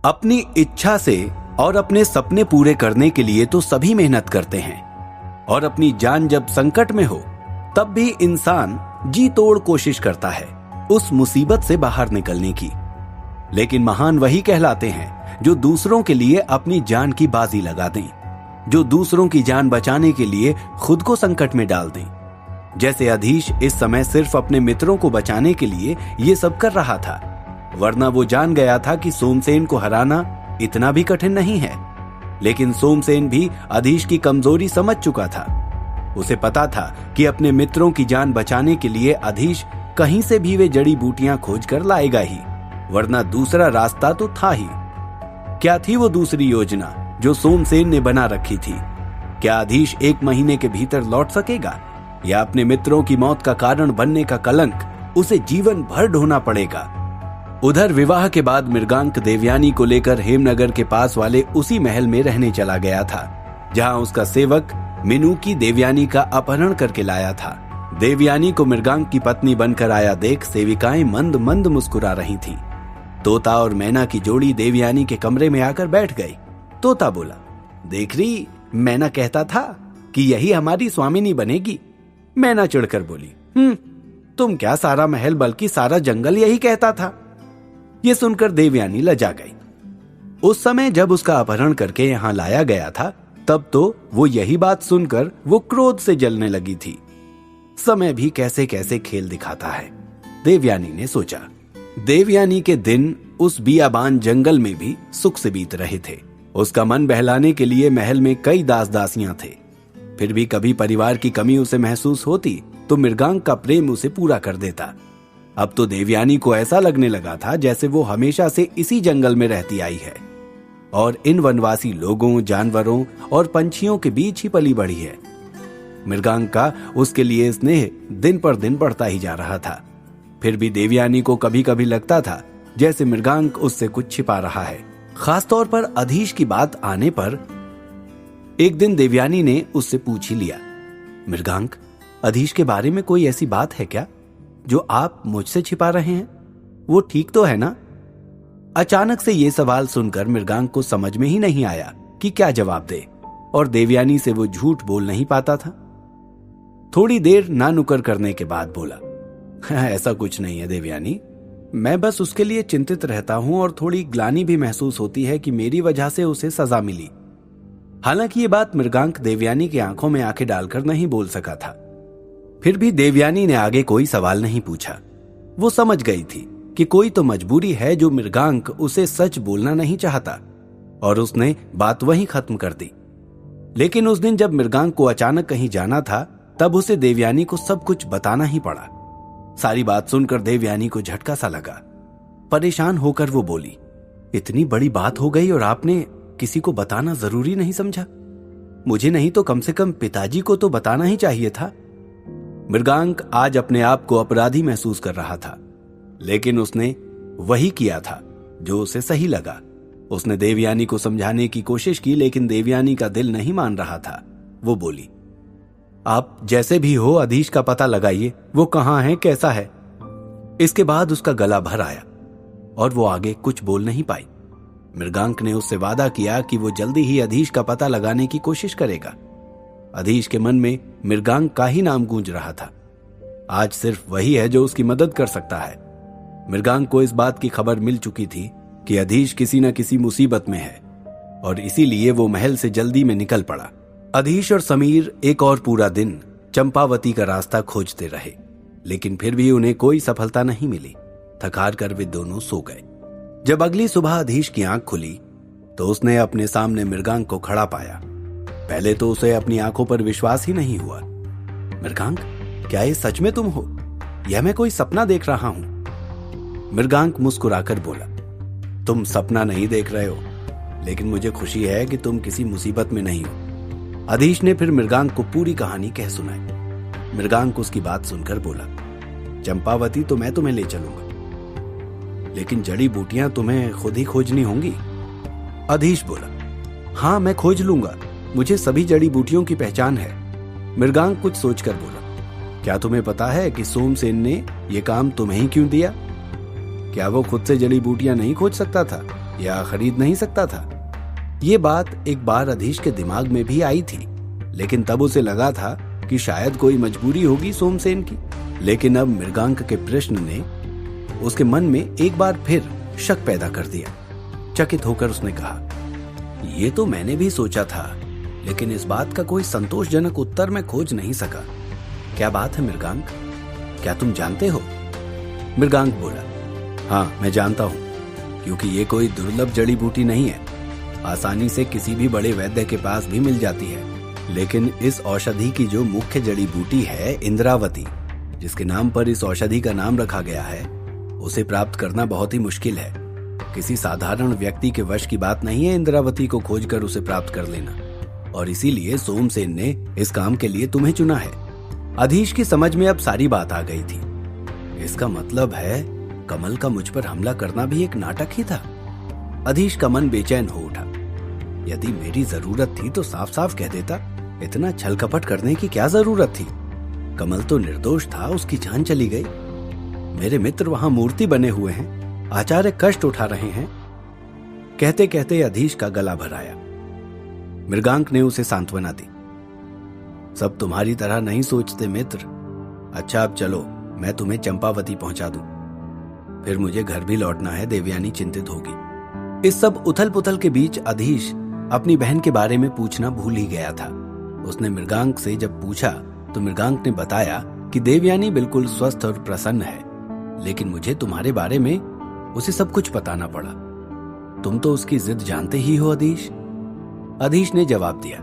अपनी इच्छा से और अपने सपने पूरे करने के लिए तो सभी मेहनत करते हैं, और अपनी जान जब संकट में हो तब भी इंसान जी तोड़ कोशिश करता है उस मुसीबत से बाहर निकलने की। लेकिन महान वही कहलाते हैं जो दूसरों के लिए अपनी जान की बाजी लगा दें, जो दूसरों की जान बचाने के लिए खुद को संकट में डाल दें। जैसे अधीश इस समय सिर्फ अपने मित्रों को बचाने के लिए ये सब कर रहा था, वरना वो जान गया था कि सोमसेन को हराना इतना भी कठिन नहीं है। लेकिन सोमसेन भी अधीश की कमजोरी समझ चुका था। उसे पता था कि अपने मित्रों की जान बचाने के लिए अधीश कहीं से भी वे जड़ी बूटियां खोज कर लाएगा ही, वरना दूसरा रास्ता तो था ही। क्या थी वो दूसरी योजना जो सोमसेन ने बना रखी थी? क्या अधीश 1 महीने के भीतर लौट सकेगा, या अपने मित्रों की मौत का कारण बनने का कलंक उसे जीवन भर ढोना पड़ेगा? उधर विवाह के बाद मृगांक देवयानी को लेकर हेमनगर के पास वाले उसी महल में रहने चला गया था, जहां उसका सेवक मिनुकी देवयानी का अपहरण करके लाया था। देवयानी को मृगांक की पत्नी बनकर आया देख सेविकाएं मंद मंद मुस्कुरा रही थीं। तोता और मैना की जोड़ी देवयानी के कमरे में आकर बैठ गई। तोता बोला, देख रही, मैना कहता था कि यही हमारी स्वामिनी बनेगी। मैना चिढ़कर बोली, तुम क्या, सारा महल बल्कि सारा जंगल यही कहता था। ये सुनकर देवयानी लजा गई। उस समय जब उसका अपहरण करके यहां लाया गया था, तब तो वो यही बात सुनकर वो क्रोध से जलने लगी थी। समय भी कैसे कैसे खेल दिखाता है, देवयानी ने सोचा। देवयानी के दिन उस बियाबान जंगल में भी सुख से बीत रहे थे। उसका मन बहलाने के लिए महल में कई दास दासियां थे। फिर भी कभी परिवार की कमी उसे महसूस होती तो मृगांक का प्रेम उसे पूरा कर देता। अब तो देवयानी को ऐसा लगने लगा था जैसे वो हमेशा से इसी जंगल में रहती आई है और इन वनवासी लोगों, जानवरों और पंछियों के बीच ही पली बढ़ी है। मृगांक का उसके लिए स्नेह दिन पर दिन बढ़ता ही जा रहा था। फिर भी देवयानी को कभी कभी लगता था जैसे मृगांक उससे कुछ छिपा रहा है। खासतौर पर अधीश की बात आने पर एक दिन देवयानी ने उससे पूछ ही लिया, मृगांक, अधीश के बारे में कोई ऐसी बात है क्या जो आप मुझसे छिपा रहे हैं? वो ठीक तो है ना? अचानक से ये सवाल सुनकर मृगांक को समझ में ही नहीं आया कि क्या जवाब दे, और देवयानी से वो झूठ बोल नहीं पाता था। थोड़ी देर ना नुकर करने के बाद बोला, ऐसा कुछ नहीं है देवयानी, मैं बस उसके लिए चिंतित रहता हूं और थोड़ी ग्लानि भी महसूस होती है कि मेरी वजह से उसे सजा मिली। हालांकि ये बात मृगांक देवयानी की आंखों में आंखें डालकर नहीं बोल सका था। फिर भी देवयानी ने आगे कोई सवाल नहीं पूछा। वो समझ गई थी कि कोई तो मजबूरी है जो मृगांक उसे सच बोलना नहीं चाहता, और उसने बात वहीं खत्म कर दी। लेकिन उस दिन जब मृगांक को अचानक कहीं जाना था, तब उसे देवयानी को सब कुछ बताना ही पड़ा। सारी बात सुनकर देवयानी को झटका सा लगा। परेशान होकर वो बोली, इतनी बड़ी बात हो गई और आपने किसी को बताना जरूरी नहीं समझा? मुझे नहीं तो कम से कम पिताजी को तो बताना ही चाहिए था। मृगांक आज अपने आप को अपराधी महसूस कर रहा था, लेकिन उसने वही किया था जो उसे सही लगा। उसने देवयानी को समझाने की कोशिश की, लेकिन देवयानी का दिल नहीं मान रहा था। वो बोली, आप जैसे भी हो अधीश का पता लगाइए, वो कहां है, कैसा है। इसके बाद उसका गला भर आया और वो आगे कुछ बोल नहीं पाई। मृगांक ने उससे वादा किया कि वो जल्दी ही अधीश का पता लगाने की कोशिश करेगा। अधीश के मन में मृगांक का ही नाम गूंज रहा था। आज सिर्फ वही है जो उसकी मदद कर सकता है। मृगांक को इस बात की खबर मिल चुकी थी कि अधीश किसी न किसी मुसीबत में है, और इसीलिए वो महल से जल्दी में निकल पड़ा। अधीश और समीर एक और पूरा दिन चंपावती का रास्ता खोजते रहे, लेकिन फिर भी उन्हें कोई सफलता नहीं मिली। थक-हार कर वे दोनों सो गए। जब अगली सुबह अधीश की आंख खुली तो उसने अपने सामने मृगांक को खड़ा पाया। पहले तो उसे अपनी आंखों पर विश्वास ही नहीं हुआ। मृगांक, क्या ये सच में तुम हो, यह मैं कोई सपना देख रहा हूं? मृगांक मुस्कुराकर बोला, तुम सपना नहीं देख रहे हो, लेकिन मुझे खुशी है कि तुम किसी मुसीबत में नहीं हो। अधीश ने फिर मृगांक को पूरी कहानी कह सुनाई। मृगांक उसकी बात सुनकर बोला, चंपावती तो मैं तुम्हें ले चलूंगा, लेकिन जड़ी बूटियां तुम्हें खुद ही खोजनी होंगी। अधीश बोला, हाँ मैं खोज लूंगा, मुझे सभी जड़ी बूटियों की पहचान है। मृगांक कुछ सोचकर बोला, क्या तुम्हें पता है कि सोमसेन ने यह काम तुम्हें ही क्यों दिया? क्या वो खुद से जड़ी बूटियां नहीं खोज सकता था? या खरीद नहीं सकता था। ये बात एक बार अधीश के दिमाग में भी आई थी, लेकिन तब उसे लगा था कि शायद कोई मजबूरी होगी सोमसेन की। लेकिन अब मृगांक के प्रश्न ने उसके मन में एक बार फिर शक पैदा कर दिया। चकित होकर उसने कहा, ये तो मैंने भी सोचा था, लेकिन इस बात का कोई संतोषजनक उत्तर मैं खोज नहीं सका। क्या बात है मृगांक, क्या तुम जानते हो? मृगांक बोला, हाँ मैं जानता हूं, क्योंकि ये कोई दुर्लभ जड़ी बूटी नहीं है, आसानी से किसी भी बड़े वैद्य के पास भी मिल जाती है। लेकिन इस औषधि की जो मुख्य जड़ी बूटी है इंद्रावती, जिसके नाम पर इस औषधि का नाम रखा गया है, उसे प्राप्त करना बहुत ही मुश्किल है। किसी साधारण व्यक्ति के वश की बात नहीं है इंद्रावती को खोजकर उसे प्राप्त कर लेना, और इसीलिए सोमसेन ने इस काम के लिए तुम्हें चुना है। अधीश की समझ में अब सारी बात आ गई थी। इसका मतलब है कमल का मुझ पर हमला करना भी एक नाटक ही था। अधीश का मन बेचैन हो उठा। यदि मेरी जरूरत थी तो साफ साफ कह देता, इतना छल कपट करने की क्या जरूरत थी? कमल तो निर्दोष था, उसकी जान चली गई। मेरे मित्र वहां मूर्ति बने हुए हैं, आचार्य कष्ट उठा रहे हैं। कहते कहते अधीश का गला भर आया। मृगांक ने उसे सांत्वना दी। सब तुम्हारी तरह नहीं सोचते मित्र। अच्छा अब चलो, मैं तुम्हें चंपावती पहुंचा दूं, फिर मुझे घर भी लौटना है, देवयानी चिंतित होगी। इस सब उथल पुथल के बीच अधीश अपनी बहन के बारे में पूछना भूल ही गया था। उसने मृगांक से जब पूछा तो मृगांक ने बताया कि देवयानी बिल्कुल स्वस्थ और प्रसन्न है, लेकिन मुझे तुम्हारे बारे में उसे सब कुछ बताना पड़ा। तुम तो उसकी जिद जानते ही हो अधीश। अधीश ने जवाब दिया,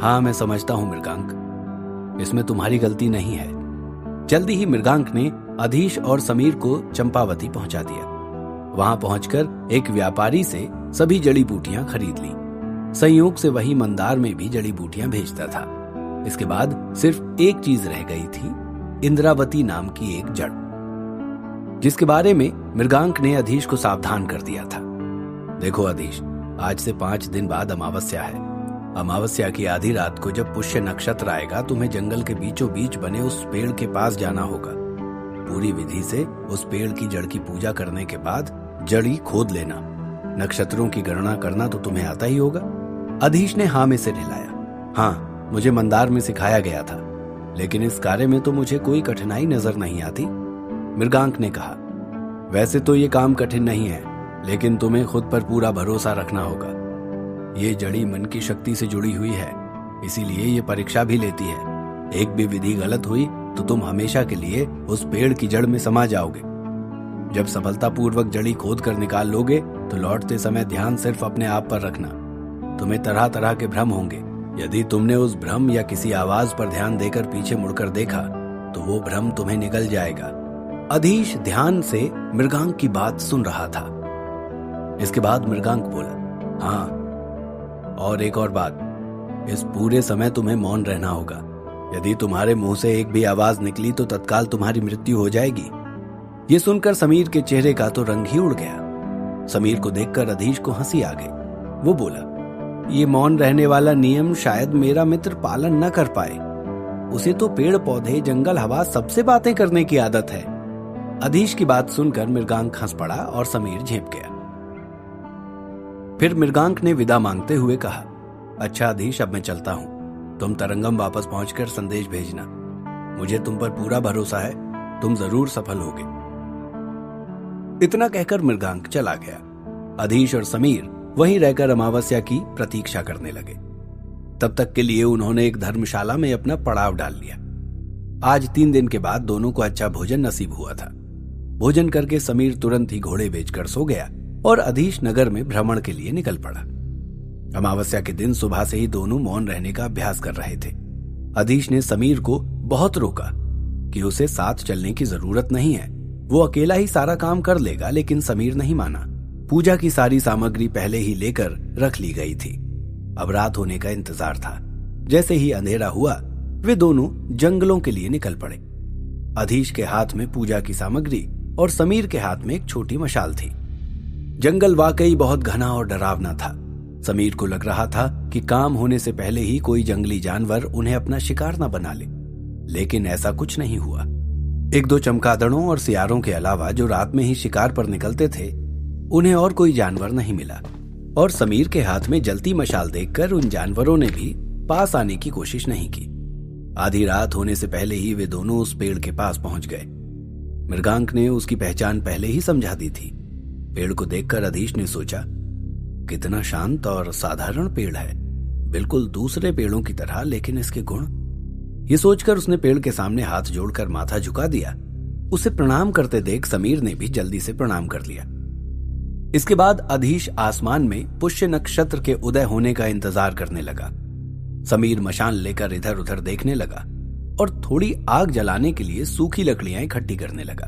हाँ मैं समझता हूं मृगांक, इसमें तुम्हारी गलती नहीं है। जल्दी ही मृगांक ने अधीश और समीर को चंपावती पहुंचा दिया। वहां पहुंचकर एक व्यापारी से सभी जड़ी बूटियां खरीद ली। संयोग से वही मंदार में भी जड़ी बूटियां भेजता था। इसके बाद सिर्फ एक चीज रह गई थी, इंद्रावती नाम की एक जड़, जिसके बारे में मृगांक ने अधीश को सावधान कर दिया था। देखो अधीश, आज से 5 दिन बाद अमावस्या है। अमावस्या की आधी रात को जब पुष्य नक्षत्र आएगा, तुम्हें जंगल के बीचों बीच बने उस पेड़ के पास जाना होगा। पूरी विधि से उस पेड़ की जड़ की पूजा करने के बाद जड़ी खोद लेना। नक्षत्रों की गणना करना तो तुम्हें आता ही होगा। अधीश ने हाँ में सिर हिलाया। हाँ, मुझे मंदार में सिखाया गया था, लेकिन इस कार्य में तो मुझे कोई कठिनाई नजर नहीं आती। मृगांक ने कहा, वैसे तो ये काम कठिन नहीं है, लेकिन तुम्हें खुद पर पूरा भरोसा रखना होगा। ये जड़ी मन की शक्ति से जुड़ी हुई है, इसीलिए ये परीक्षा भी लेती है। एक भी विधि गलत हुई तो तुम हमेशा के लिए उस पेड़ की जड़ में समा जाओगे। जब सफलतापूर्वक जड़ी खोद कर निकाल लोगे तो लौटते समय ध्यान सिर्फ अपने आप पर रखना। तुम्हें तरह तरह के भ्रम होंगे। यदि तुमने उस भ्रम या किसी आवाज पर ध्यान देकर पीछे मुड़कर देखा तो वो भ्रम तुम्हें निगल जाएगा। अधीश ध्यान से मृगांक की बात सुन रहा था। इसके बाद मृगांक बोला, हाँ और एक और बात, इस पूरे समय तुम्हें मौन रहना होगा। यदि तुम्हारे मुंह से एक भी आवाज निकली तो तत्काल तुम्हारी मृत्यु हो जाएगी। ये सुनकर समीर के चेहरे का तो रंग ही उड़ गया। समीर को देखकर अधीश को हंसी आ गई। वो बोला, ये मौन रहने वाला नियम शायद मेरा मित्र पालन न कर पाए। उसे तो पेड़ पौधे, जंगल, हवा सबसे बातें करने की आदत है। अधीश की बात सुनकर मृगांक हंस पड़ा और समीर झेप गया। फिर मृगांक ने विदा मांगते हुए कहा, अच्छा अधीश, अब मैं चलता हूं। तुम तरंगम वापस पहुंचकर संदेश भेजना। मुझे तुम पर पूरा भरोसा है, तुम जरूर सफल होगे। इतना कहकर मृगांक चला गया। अधीश और समीर वहीं रहकर अमावस्या की प्रतीक्षा करने लगे। तब तक के लिए उन्होंने एक धर्मशाला में अपना पड़ाव डाल लिया। आज 3 दिन के बाद दोनों को अच्छा भोजन नसीब हुआ था। भोजन करके समीर तुरंत ही घोड़े बेचकर सो गया और अधीश नगर में भ्रमण के लिए निकल पड़ा। अमावस्या के दिन सुबह से ही दोनों मौन रहने का अभ्यास कर रहे थे। अधीश ने समीर को बहुत रोका कि उसे साथ चलने की जरूरत नहीं है, वो अकेला ही सारा काम कर लेगा, लेकिन समीर नहीं माना। पूजा की सारी सामग्री पहले ही लेकर रख ली गई थी। अब रात होने का इंतजार था। जैसे ही अंधेरा हुआ वे दोनों जंगलों के लिए निकल पड़े। अधीश के हाथ में पूजा की सामग्री और समीर के हाथ में एक छोटी मशाल थी। जंगल वाकई बहुत घना और डरावना था। समीर को लग रहा था कि काम होने से पहले ही कोई जंगली जानवर उन्हें अपना शिकार न बना ले, लेकिन ऐसा कुछ नहीं हुआ। 1-2 चमगादड़ों और सियारों के अलावा जो रात में ही शिकार पर निकलते थे, उन्हें और कोई जानवर नहीं मिला और समीर के हाथ में जलती मशाल देखकर उन जानवरों ने भी पास आने की कोशिश नहीं की। आधी रात होने से पहले ही वे दोनों उस पेड़ के पास पहुंच गए। मृगांक ने उसकी पहचान पहले ही समझा दी थी। पेड़ को देखकर अधीश ने सोचा, कितना शांत और साधारण पेड़ है, बिल्कुल दूसरे पेड़ों की तरह, लेकिन इसके गुण। ये सोचकर उसने पेड़ के सामने हाथ जोड़कर माथा झुका दिया। उसे प्रणाम करते देख समीर ने भी जल्दी से प्रणाम कर लिया। इसके बाद अधीश आसमान में पुष्य नक्षत्र के उदय होने का इंतजार करने लगा। समीर मशाल लेकर इधर उधर देखने लगा और थोड़ी आग जलाने के लिए सूखी लकड़ियां इकट्ठी करने लगा।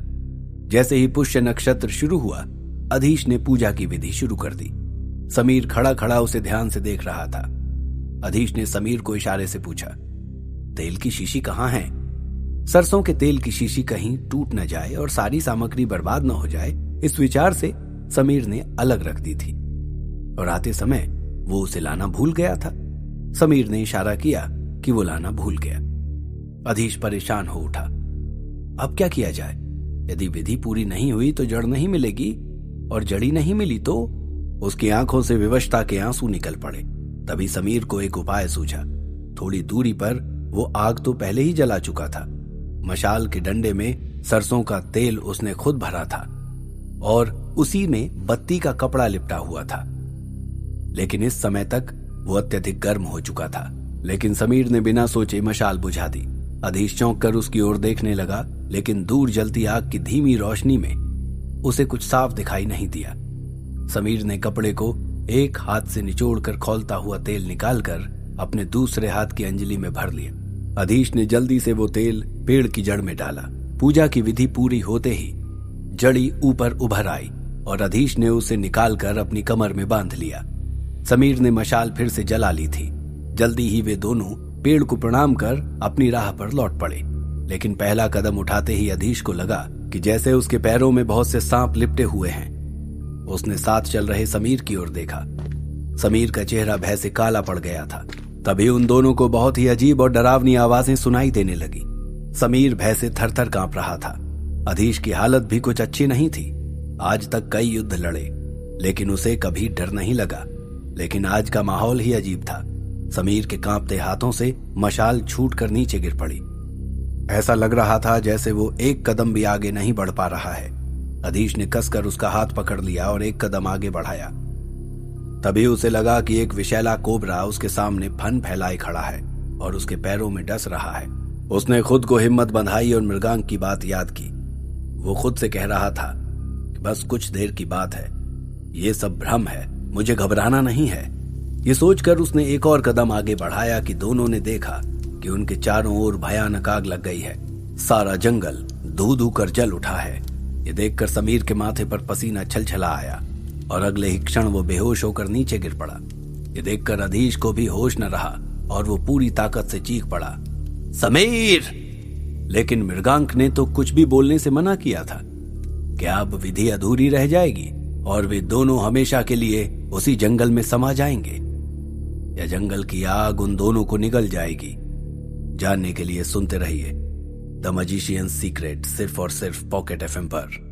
जैसे ही पुष्य नक्षत्र शुरू हुआ, अधीश ने पूजा की विधि शुरू कर दी। समीर खड़ा खड़ा उसे ध्यान से देख रहा था। अधीश ने समीर को इशारे से पूछा, तेल की शीशी कहाँ है? सरसों के तेल की शीशी कहीं टूट न जाए और सारी सामग्री बर्बाद न हो जाए, इस विचार से समीर ने अलग रख दी थी और आते समय वो उसे लाना भूल गया था। समीर ने इशारा किया कि वो लाना भूल गया। अधीश परेशान हो उठा। अब क्या किया जाए? यदि विधि पूरी नहीं हुई तो जड़ नहीं मिलेगी और जड़ी नहीं मिली तो? उसकी आंखों से विवशता के आंसू निकल पड़े। तभी समीर को एक उपाय सूझा। थोड़ी दूरी पर वो आग तो पहले ही जला चुका था। मशाल के डंडे में सरसों का तेल उसने खुद भरा था और उसी में बत्ती का कपड़ा लिपटा हुआ था, लेकिन इस समय तक वो अत्यधिक गर्म हो चुका था। लेकिन समीर ने बिना सोचे मशाल बुझा दी। अधीश चौंक कर उसकी ओर देखने लगा, लेकिन दूर जलती आग की धीमी रोशनी में उसे कुछ साफ दिखाई नहीं दिया। समीर ने कपड़े को एक हाथ से निचोड़कर खौलता हुआ तेल निकालकर अपने दूसरे हाथ की अंजलि में भर लिया। अधीश ने जल्दी से वो तेल पेड़ की जड़ में डाला। पूजा की विधि पूरी होते ही जड़ी ऊपर उभर आई और अधीश ने उसे निकालकर अपनी कमर में बांध लिया। समीर ने मशाल फिर से जला ली थी। जल्दी ही वे दोनों पेड़ को प्रणाम कर अपनी राह पर लौट पड़े। लेकिन पहला कदम उठाते ही अधीश को लगा कि जैसे उसके पैरों में बहुत से सांप लिपटे हुए हैं। उसने साथ चल रहे समीर की ओर देखा। समीर का चेहरा भय से काला पड़ गया था। तभी उन दोनों को बहुत ही अजीब और डरावनी आवाजें सुनाई देने लगी। समीर भय से थर-थर कांप रहा था। अधीश की हालत भी कुछ अच्छी नहीं थी। आज तक कई युद्ध लड़े, लेकिन उसे कभी डर नहीं लगा। लेकिन आज का माहौल ही अजीब था। समीर के कांपते हाथों से मशाल छूटकर नीचे गिर पड़ी। ऐसा लग रहा था जैसे वो एक कदम भी आगे नहीं बढ़ पा रहा है। अधीश ने कसकर उसका हाथ पकड़ लिया और एक कदम आगे बढ़ाया। तभी उसे लगा कि एक विषैला कोबरा उसके सामने फन फैलाए खड़ा है और उसके पैरों में डस रहा है। उसने खुद को हिम्मत बंधाई और मृगांक की बात याद की। वो खुद से कह रहा था कि बस कुछ देर की बात है, ये सब भ्रम है, मुझे घबराना नहीं है। ये सोचकर उसने एक और कदम आगे बढ़ाया कि दोनों ने देखा कि उनके चारों ओर भयानक आग लग गई है। सारा जंगल धू धू कर जल उठा है। ये देखकर समीर के माथे पर पसीना छलछला आया और अगले ही क्षण वो बेहोश होकर नीचे गिर पड़ा। ये देखकर अधीश को भी होश न रहा और वो पूरी ताकत से चीख पड़ा, समीर! लेकिन मृगांक ने तो कुछ भी बोलने से मना किया था। क्या अब विधि अधूरी रह जाएगी और वे दोनों हमेशा के लिए उसी जंगल में समा जाएंगे, या जंगल की आग उन दोनों को निगल जाएगी? जानने के लिए सुनते रहिए द मैजिशियंस सीक्रेट, सिर्फ और सिर्फ पॉकेट FM पर।